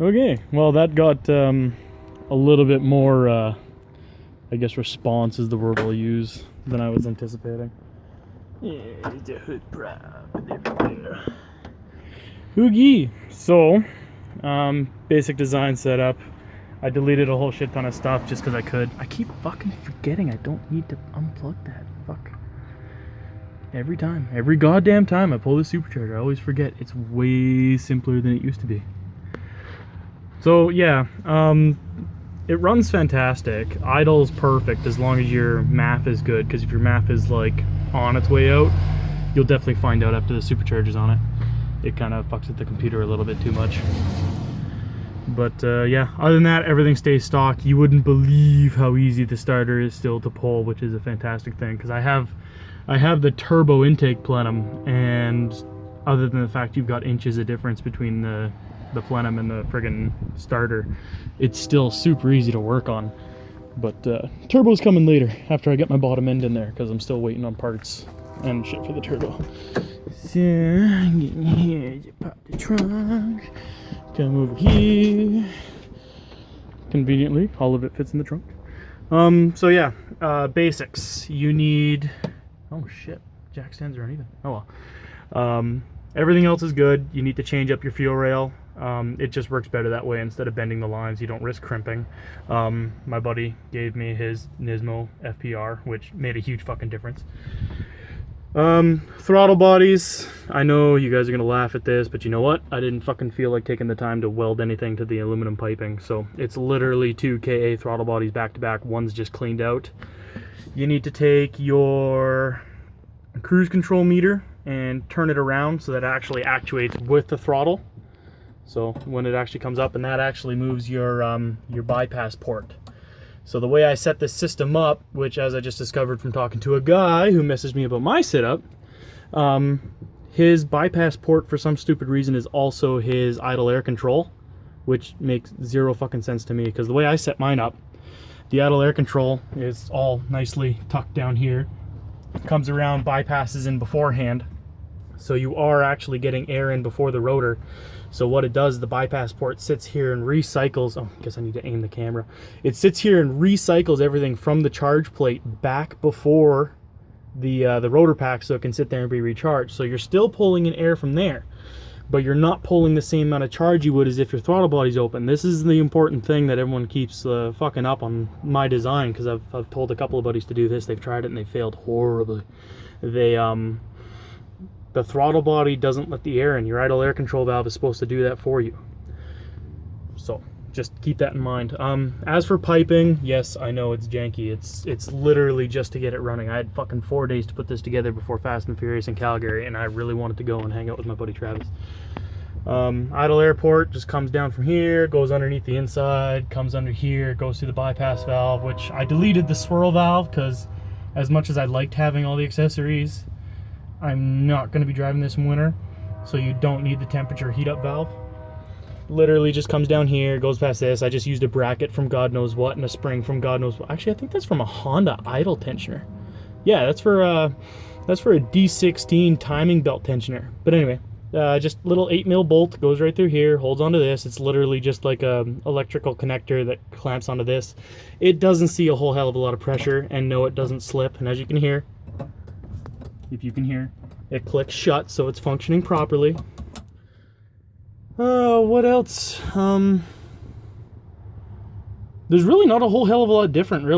Okay, well that got a little bit more, I guess response is the word I'll use, than I was anticipating. Yeah, the hood prop there. Oogie! So, basic design setup. I deleted a whole shit ton of stuff just because I could. I keep fucking forgetting I don't need to unplug that. Fuck. Every time. Every goddamn time I pull the supercharger, I always forget. It's way simpler than it used to be. So, yeah. It runs fantastic. Idle's perfect as long as your MAF is good, because if your MAF is, like, on its way out, you'll definitely find out after the supercharger's on it. It kind of fucks with the computer a little bit too much. But yeah, other than that, everything stays stock. You wouldn't believe how easy the starter is still to pull, which is a fantastic thing, because I have the turbo intake plenum, and other than the fact you've got inches of difference between the plenum and the friggin' starter, it's still super easy to work on. But turbo's coming later, after I get my bottom end in there, because I'm still waiting on parts and shit for the turbo. So, get in here, you pop the trunk, come over here. Conveniently, all of it fits in the trunk. So yeah, basics. You need, oh shit, jack stands are uneven. Oh well. Everything else is good. You need to change up your fuel rail. It just works better that way. Instead of bending the lines, you don't risk crimping. My buddy gave me his Nismo FPR, which made a huge fucking difference. Throttle bodies. I know you guys are gonna laugh at this, but you know what? I didn't fucking feel like taking the time to weld anything to the aluminum piping, so it's literally 2 KA throttle bodies back to back. One's just cleaned out. You need to take your cruise control meter and turn it around so that it actually actuates with the throttle. So when it actually comes up, and that actually moves your bypass port. So the way I set this system up, which as I just discovered from talking to a guy who messaged me about my setup, his bypass port for some stupid reason is also his idle air control, which makes zero fucking sense to me, because the way I set mine up, the idle air control is all nicely tucked down here, comes around, bypasses in beforehand, so you are actually getting air in before the rotor. So what it does, the bypass port sits here and recycles, oh, I guess I need to aim the camera. It sits here and recycles everything from the charge plate back before the rotor pack, so it can sit there and be recharged. So you're still pulling in air from there, but you're not pulling the same amount of charge you would as if your throttle body's open. This is the important thing that everyone keeps fucking up on my design, because I've told a couple of buddies to do this. They've tried it and they failed horribly. The throttle body doesn't let the air in. Your idle air control valve is supposed to do that for you. So just keep that in mind. As for piping, yes, I know it's janky. It's literally just to get it running. I had fucking 4 days to put this together before Fast and Furious in Calgary, and I really wanted to go and hang out with my buddy Travis. Idle air port just comes down from here, goes underneath the inside, comes under here, goes through the bypass valve, which I deleted the swirl valve because as much as I liked having all the accessories, I'm not going to be driving this in winter, so you don't need the temperature heat up valve. Literally just comes down here, goes past this. I just used a bracket from God knows what and a spring from God knows what. Actually, I think that's from a Honda idle tensioner. Yeah, that's for a D16 timing belt tensioner. But anyway, just little 8mm bolt goes right through here, holds onto this. It's literally just like a electrical connector that clamps onto this. It doesn't see a whole hell of a lot of pressure, and no, it doesn't slip. And as you can hear, if you can hear, it clicks shut, so it's functioning properly. What else? There's really not a whole hell of a lot different, really.